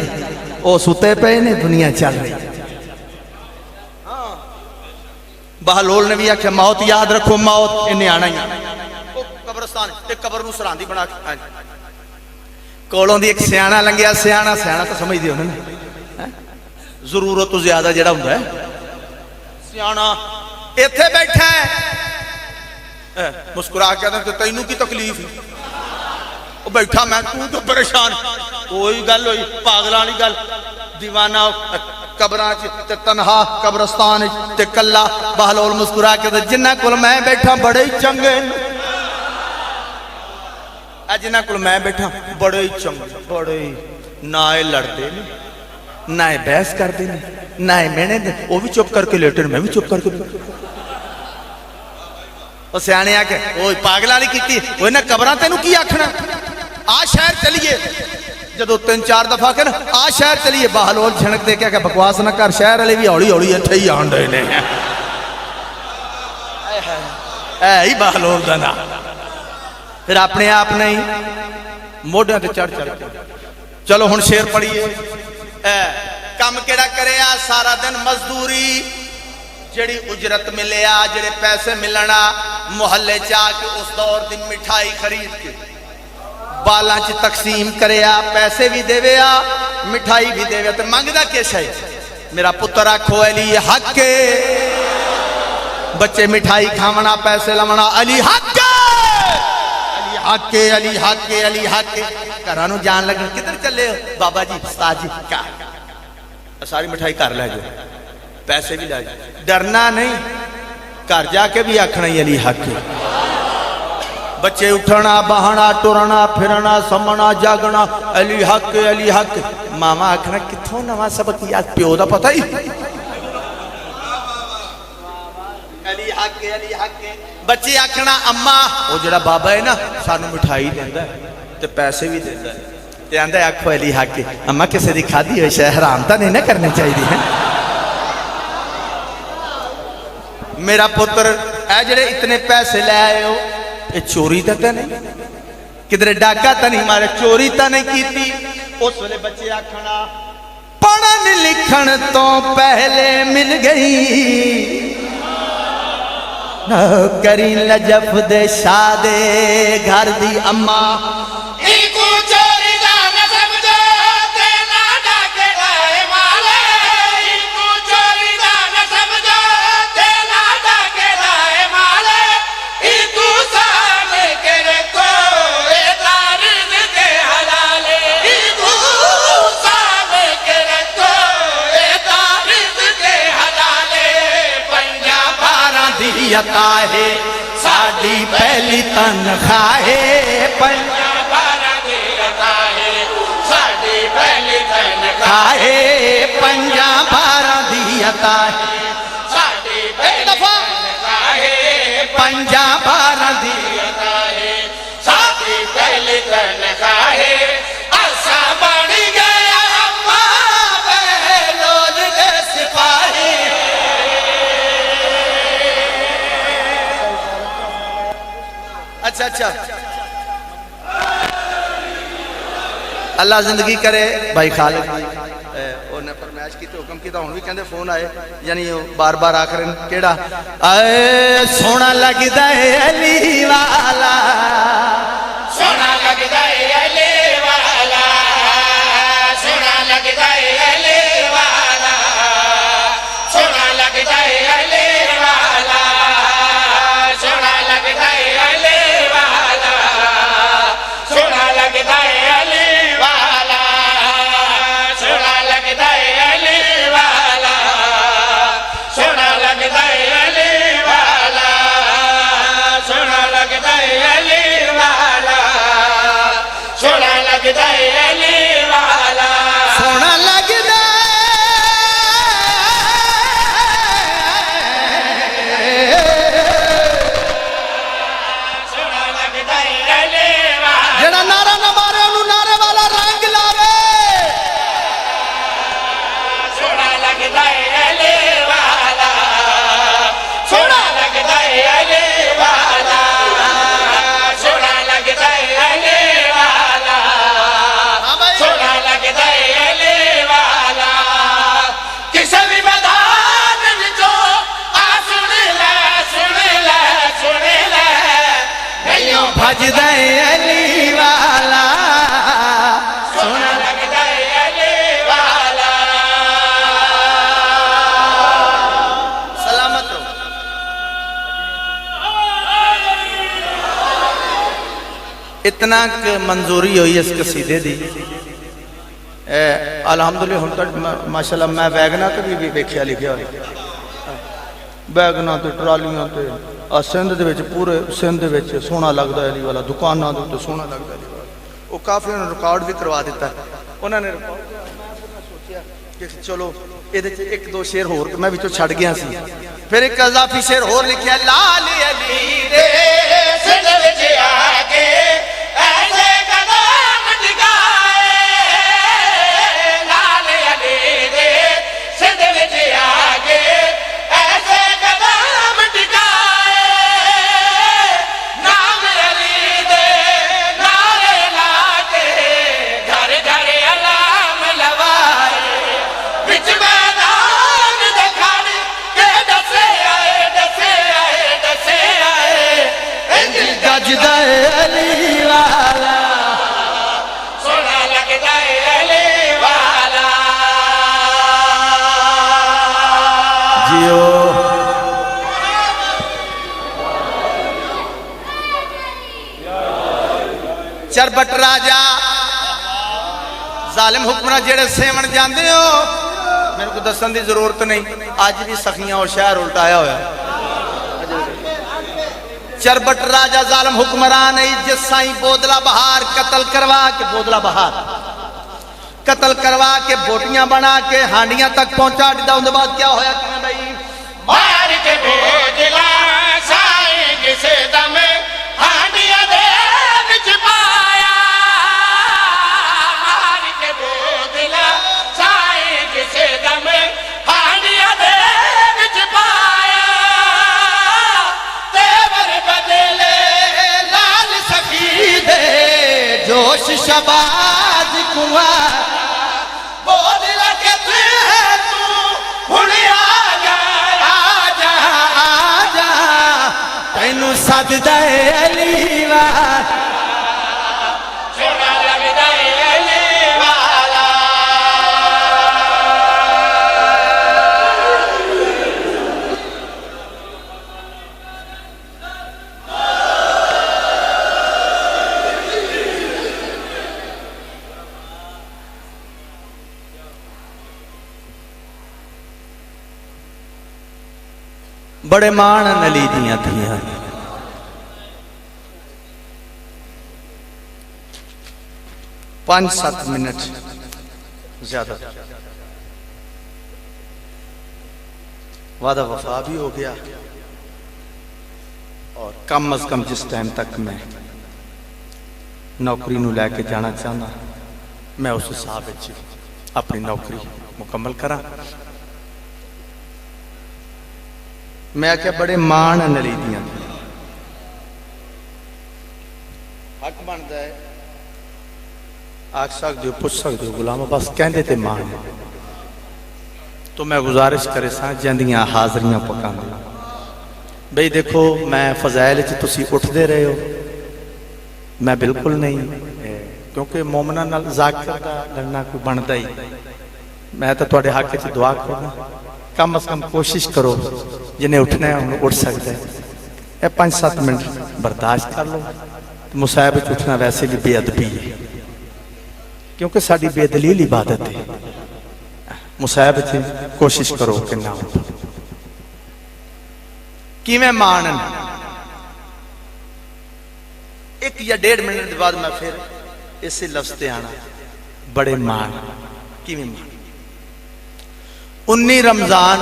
ਉਹ ਸੁੱਤੇ ਪਏ ਨੇ ਦੁਨੀਆ ਚੱਲ ਰਹੀ बहलोल ने भी आख्या मौत याद रखो मौत इन्हें आना ही आना कब्रस्तान एक कबर नूं सरांदी बना के कोलों दी एक सियाणा लंघिया सियाणा सियाणा तो समझदे हो ना जरूरत तो ज्यादा जिहड़ा हुंदा है सियाणा इत्थे बैठा है मुस्कुरा के कहंदा तैनूं की तकलीफ वो बैठा मैं तू तो परेशान कोई गल होई पागलां वाली गल दीवाना कबरां च तनहा कब्रस्तान ते कल्ला बहलोल मुस्कुरा के जिन्हां कोल मैं बैठा बड़े ही चंगे जिन्हां कोल मैं बैठा बड़े ही चंगे बड़े ही ना ये लड़ते ने ना ये बहस करते ने ना ये मेहने दे वो भी चुप करके लेटे मैं भी चुप करके वो सियाने आके ओ पागलां वाली कीती ओए ना कबरां तैनूं की आखना आ शहर चलिए जो 3-4 दफा के ना आ शहर चलिए बहलोल झनक दे के बकवास ना कर शहर वाले भी हौली हौली इत्थे ही आण रहे ने ही बहलोल दा ना फिर अपने आप नहीं मोढियां ते चढ़ चढ़ चलो हुण शेर पढ़िए कम केड़ा करेया सारा दिन मजदूरी जेड़ी उजरत मिलिया जेड़े पैसे मिलना मुहल्ले च आके उस दौर दी मिठाई खरीद के बालां च तकसीम करेया पैसे भी देवेया मिठाई भी देवे तो मंगदा किस है मेरा पुत्र आखो अली हक बच्चे मिठाई खावना पैसे लवना अली हक अली हक अली हक अली हक घरां नूं जान लगन किधर चले हो बाबा जी उस्ताद जी क्या सारी मिठाई घर लै जाओ पैसे भी लै जाओ डरना नहीं घर जाके भी आखना ही अली हक बच्चे उठना बहना टुरना फिरना समना जागना अली हक मामा आखना कितों नवा सबक याद प्यो का पता ही अली हक बच्चे आखना अम्मा वो जड़ा बाबा है ना सानू मिठाई देंदा ते पैसे भी देंदा ते आंदा आखो अली हक अम्मा किसी दी खाधी होई शै हराम तां नहीं ना करनी चाहिए है मेरा पुत्र ए जड़े इतने पैसे ले आए हो ये चोरी तो नहीं किधरे डाका तो नहीं मारे चोरी तो नहीं की उस वेले बच्चे आखना पढ़न लिखण तो पहले मिल गई नौकरी लजफ दे शादे घर दी अम्मा अता है साडी पहली तनख्वाह साडी पहली तनख्वाह 50-12 दी अता है साडी पहली तनख्वाह 50-12 दी अता है साडी पहली तनख्वाह असा बन गया अम्मा बहलोल दे सिपाही अच्छा अच्छा अल्लाह जिंदगी करे भाई खालिद उन्हें फरमाइश की हुक्म किया हुण भी कहंदे फोन आए यानी बार बार आखिर केड़ा आए सोना लगदा है अली वाला सोना लगदा है अली वाला सोना लगदा है अली वाला सोना लगदा है अली वाला सोना लगदा है अली वाला सोना लगदा है अली वाला सोना लगदा है अली वाला सोना लगदा है अली वाला सोना लगदा है भजदा है अली वाला, सोना लगदा है अली वाला। सलामत हो। इतना मंजूरी हुई इस कसीदे दी। अलहमदुलिल्लाह हुण तक माशाअल्लाह मैं वैगना ते भी वेख्या लिखिया होया, वैगना ते ट्रालियां ते सिंध दे विच पूरे सिंध दे विच सोहना लगदा अली वाला, दुकानां दे उत्ते सोहना लगदा अली वाला। वो काफी उन्होंने रिकॉर्ड भी करवा दिता। उन्होंने सोचिया कि चलो इहदे च एक दो शेर होर मैं विचों छड़ गया सी, फिर एक अजाफी शेर होर लिखिया, लाल अली दे सिंध विच आके ऐसे कदम टिकाए, लाल अली दे सिंध विच आके ऐसे कदम टिकाए, नाम अली दे नारे लाके घर घर अलाम लवाए, बिच मैदान दिखाने के दसे आए, दसे आए, दसे आए, इंज गजदा है अली वाला, सोना लगदा है अली वाला। जियो चरबट राजा जालिम हुक्मरान जेड़े सेवन जाते हो, मेरे को दसन की जरूरत नहीं, अज भी सखियां और शहर उल्टाया होया। चरबट राजा जालिम हुक्मरान है, जिस साई बोदला बहार कत्ल करवा के, बोदला बहार कत्ल करवा के बोटियां बना के हांडियां तक पहुंचा दिता। उनके बाद क्या होया कि भाई मार के बोझला साईं किसे दम हांडिया दे विच पाया, मार के बोझला साईं किसे दम हांडिया दे विच पाया, तेवर बदले लाल सखी दे जोश शबाज कुआं बोझला के तू हुण आ जा, आजा आजा तैनू सददा है अली वाला, सोना लगदा है अली वाला। बड़े मान नली दियां थियां, पांच सात मिनट ज्यादा वादा वफा भी हो गया, और कम अज कम जिस टाइम तक मैं नौकरी नूं लैके जाना चाहना, मैं उस हिसाब विच अपनी नौकरी मुकम्मल करा। मैं क्या बड़े मान नली दियां, हक बनता है आख सकते हो, पूछ सकते हो गुलाम बस कहते थे मान। तो मैं गुजारिश करे सा जंदियां हाजरियां पकांदे बई देखो, मैं फज़ैल च तुसी उठते रहे हो, मैं बिल्कुल नहीं, क्योंकि मोमना नाल ज़ाकिर दा लड़ना कोई बनता ही। मैं तो तुहाडे हक च दुआ करना, कम अज कम कोशिश करो, जिन्हें उठना है उन्हें उठ सकता है। यह 5-7 मिनट बर्दाश्त कर लो। मुसाहिब च उठना वैसे भी बेअदबी है, क्योंकि साड़ी बेदलील इबादत है। मुसाहिब च कोशिश करो कि ना उठो। किवें मानन, 1 या 1.5 मिनट के बाद मैं फिर इसे लफ्ज़ ते आना, बड़े मान। किवें मान? 19 रमजान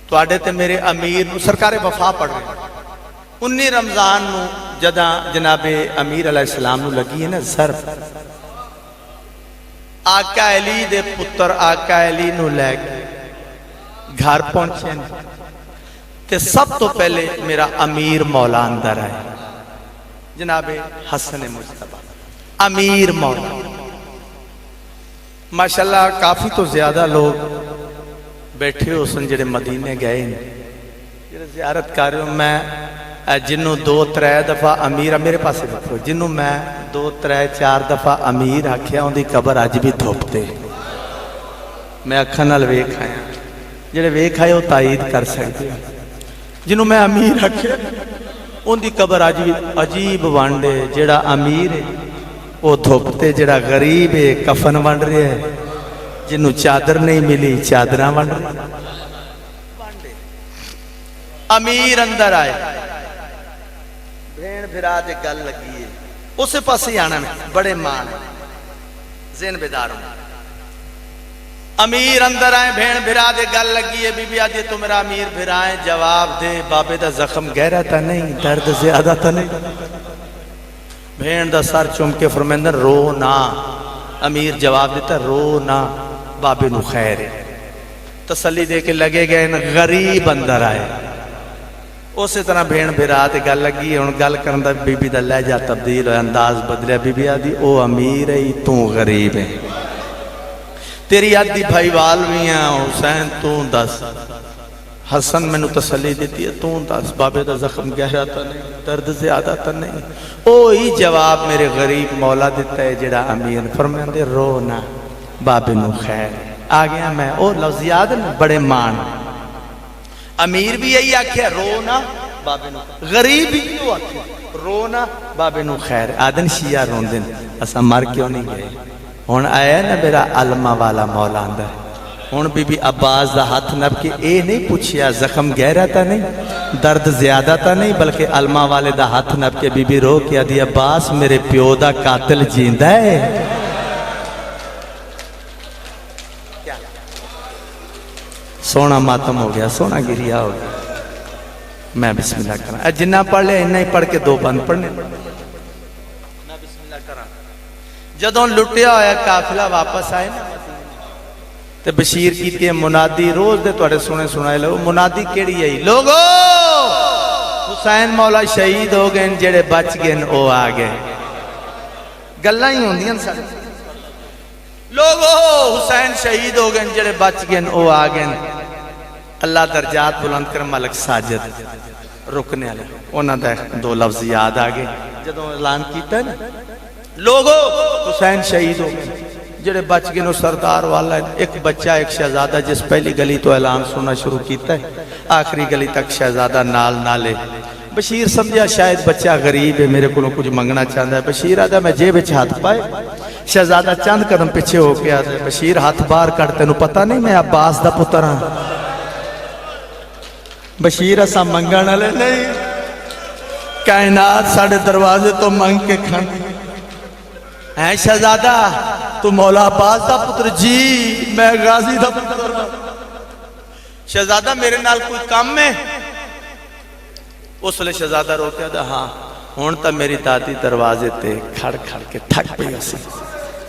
तुहाडे ते मेरे अमीर नूं सरकारे वफा पढ़ रहे, 19 रमजान नूं जदा जनाबे अमीर अलैहिस्सलाम नूं लगी है ना ज़र्फ, आका अली दे पुत्र आका अली नूं लैके घर पहुंचे ते सब तो पहले मेरा अमीर मौला अंदर आए, जनाबे हसन मुस्तफा अमीर मौला। माशाल्लाह काफी तो ज्यादा लोग बैठे हो सन जेडे मदीने गए, जेडे जियारत कर रहे हो। मैं जिन्हों 2-3 दफा अमीर मेरे पास देखो, जिन्हों मैं 2-3-4 दफा अमीर आख्या उनकी कबर अज भी धुपते। मैं अखा नाल वेख आया, जेडे वेख आए वो ताईद कर सकते। जिन्हों मैं अमीर आख्या उनकी कबर अज भी अजीब वंड है। जेड़ा अमीर है वो धुपते, जेड़ा गरीब है कफन वंड रहा है, जिन्हों चादर नहीं मिली चादर वंड रहा। अमीर अंदर आए, भेण भिरा दे गल लगी है, उस पासे आना बड़े मान ज़हन बेदार होना। अमीर अंदर आए, भेण भिरा दे गल लगी है, बीबी आदि तू मेरा अमीर भिरा है, जवाब दे बाबे दा जख्म गहरा तो नहीं, दर्द ज्यादा तो नहीं। भेण दा सर चुम के फरमांदा रो ना। अमीर जवाब दिता रो ना, बाबे नू खैर है। तसल्ली दे के लगे गए न, गरीब अंदर आए। उस तरह भेण भिरा ते गल लगी। हुण गल करन दा बीबी दा लहजा तब्दील होया, अंदाज बदलिया। बीबी आदि ओ अमीर है तू गरीब है, तेरी आदि भाईवाल भी है। हुसैन तू दस। हसन मैनू तसल्ली दी है, तू दस बाबे का जख्म गहरा तो नहीं, दर्द ज्यादा तो नहीं। ओ ही जवाब मेरे गरीब मौला दिता है जेड़ा अमीर। फरमांदे रो ना, बाबे नू खैर। आ गया मैं, ओ लफ्ज़ याद न, बड़े मान। अमीर भी यही आख्या रो ना बाबे नू, गरीब भी क्यों आख्या रो ना बाबे नू खैर। आदन शिया रोंदे असा मर क्यों नहीं गए। हुण आया ना मेरा अलमा वाला मौला अंदर। हुण बीबी अब्बास दा हाथ नब के ए नहीं पूछया जख्म गहरा तो नहीं, दर्द ज्यादा तो नहीं, बल्कि अलमा वाले दा हाथ नब के बीबी रो के आदि अब्बास मेरे प्यो दा कातिल जींदा है। सोना मातम हो गया, सोना गिरिया हो गया। मैं बिस्मिल्लाह करा, जिन्ना पढ़ लिया इन्ना ही पढ़ के 2 बंद पढ़ने। मैं बिस्मिल्लाह करा। जदों लुटिया होया काफिला वापस आए ना ते बशीर की मुनादी रोज दे तुहाडे सुने सुनाए लो। मुनादी केड़ी आई, लोगो हुसैन मौला शहीद हो गए, जेड़े बच गए वो आ गए। गल्लां ही होंदियां सन। लोगो हुसैन शहीद हो गए, जेड़े बच गए वो आ गए। अल्लाह दर्जात बुलंद कर, मलक साजिद रुकने वाले, उन्हां दा 2 लफ्ज याद आ गए जदों ऐलान किया ना, लोगो हुसैन शहीद हो गए, जेड़े बच गए सरदार वाला एक बच्चा एक शहजादा, जिस पहली गली तो ऐलान सुनना शुरू किया है, आखिरी गली तक शहजादा नाल नाले। बशीर समझा शायद बच्चा गरीब है, मेरे को कुछ मंगना चाहता है। बशीर आदा मैं जेब च हाथ पाए। शहजादा चंद कदम पीछे हो के आते, बशीर हाथ बाहर कर, तेन पता नहीं मैं अब्बास दा पुत्र हाँ। बशीर असा मंगण वाले नहीं, कायनात साढ़े दरवाजे तो मंग के खानी है। शहजादा तू मौला अब्बास दा पुत्र? जी मैं गाजी दा पुत्र। शहजादा मेरे नाल कोई काम है? उस वे शहजादा रोकया था, हाँ हुण तो मेरी दादी दरवाजे ते खड़ खड़ के थक पई सी।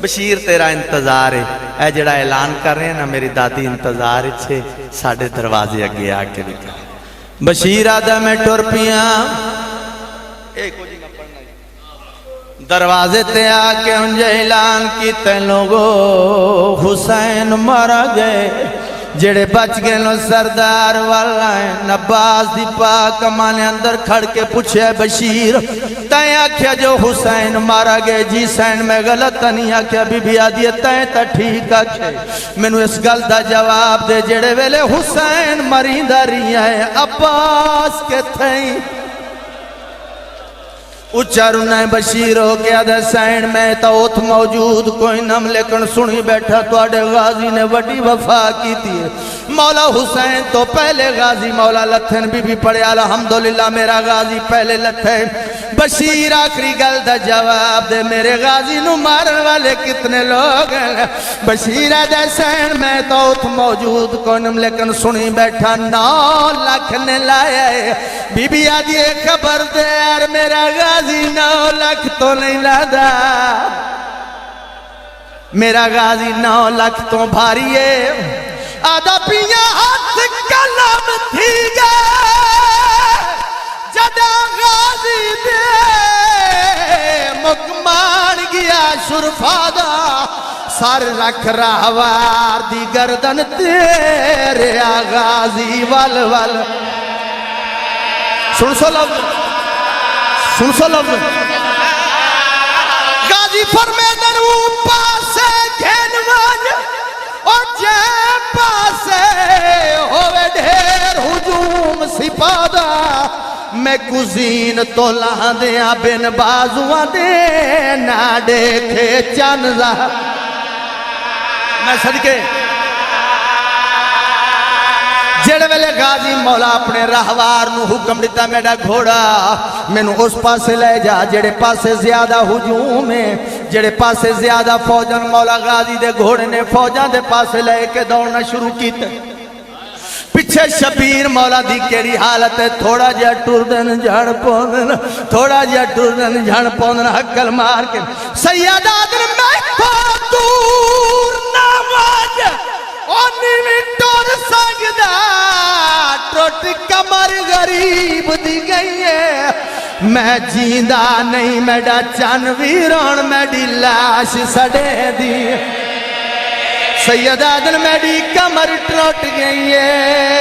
बशीर तेरा इंतजार है, ए जड़ा ऐलान कर रहे हैं ना, मेरी दादी इंतजार छे साढ़े दरवाजे अगे आके लिखा। बशीर आदा मैं टुर पिया, दरवाजे ते आके उंज ऐलान किते, लोगो हुसैन मारा गए, जेड़े बच गए नो सरदार वाला है। नब्बास दी पाक माने अंदर खड़ के पूछे, बशीर तय आख्या जो हुसैन मारा गए? जी सैन मैं गलत नहीं आख्या। बीबी आदि तय तो ठीक आखे, मैनू इस गल का जवाब दे, जेड़े वेले हुसैन मरींदा रहिया है अब्बास के थई? उच्चा रुना बशीर हो गया दे, सैन मैं तो उत मौजूद कोई नम, लेकिन सुनी बैठा तुहाडे गाजी ने वड्डी वफा की थी। मौला हुसैन तो पहले गाजी मौला लथन। बीबी पढ़े अल्हम्दुलिल्लाह मेरा गाजी पहले लथे। बशीर आखिरी गल दा जवाब दे, मेरे गाजी नू मारन वाले कितने लोग हैं? बशीर दे, सैन मैं तो उत मौजूद कोई नम, लेकिन सुनी बैठा 9 लाख ने लाया है। बीबी आदि खबर दे यार, मेरा गाजी 9 लाख तो नहीं लादा, मेरा गाजी 9 लाख तो भारी है। आदा पिया हाथ कलम थी गए, जदा गाजी दे मुकमान गया शुरफादा, सर रख राहवार दी गर्दन तेरे गाजी वल वल। सुन सो लफ्ज़ सुन सो लफ्ज गाजी फरमेदन पासे घेनवाज और जे पासे होवे ढेर हुजूम सिपादा मैं कुजीन तो ला दिया बिन बाजुआ दे ना देखे चंद मैं सदके जेड़े वेले गाजी मौला अपने राहवार नू हुक्म दिता मेरा घोड़ा मैनू उस पासे ले जा जेड़े पासे ज्यादा हुजूम है जेड़े पासे ज्यादा फौजन मौला गाजी दे घोड़े ने फौजा दे पासे लेके दौड़ना शुरू किया पिछे शबीर मौला दी केड़ी हालत है थोड़ा जिहा टुरदन झड़ पौंदन थोड़ा जिहा टुरदन झड़ पौंदन हक्कल मार के सैयदा दिन मैं को दूर ना वाज ओ नीवी टुर सकदा टुट कमर गरीब दी गई है मैं जींदा नहीं मेरा चन वीरान मेरी लाश सड़े दी सैयदा दिन मेरी कमर टूट गई है